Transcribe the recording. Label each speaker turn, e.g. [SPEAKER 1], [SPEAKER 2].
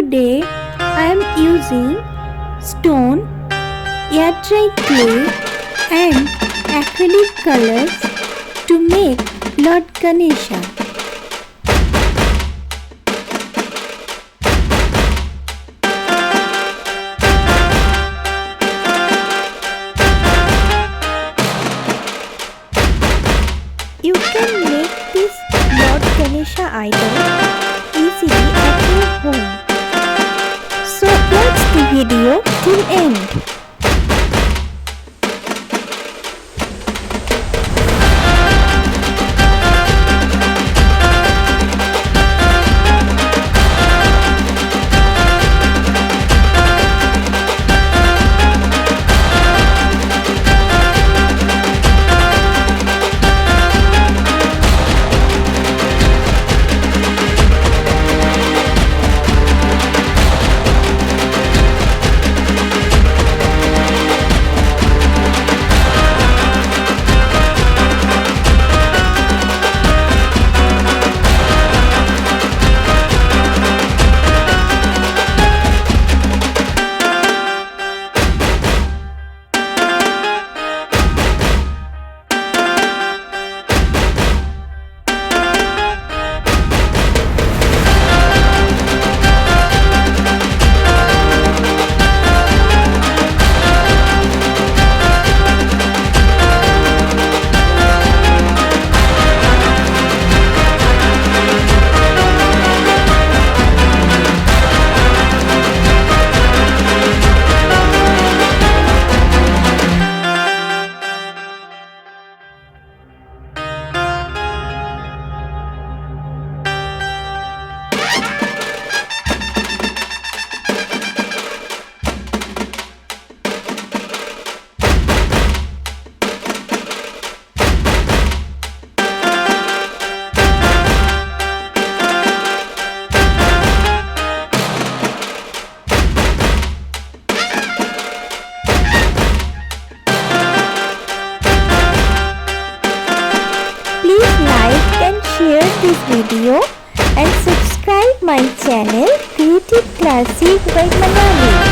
[SPEAKER 1] Today I am using stone, air-dry clay and acrylic colors to make Lord Ganesha. You can make this Lord Ganesha idol easily at your home. So watch the video till end. Please like and share this video and subscribe my channel Creative Classic by Manali.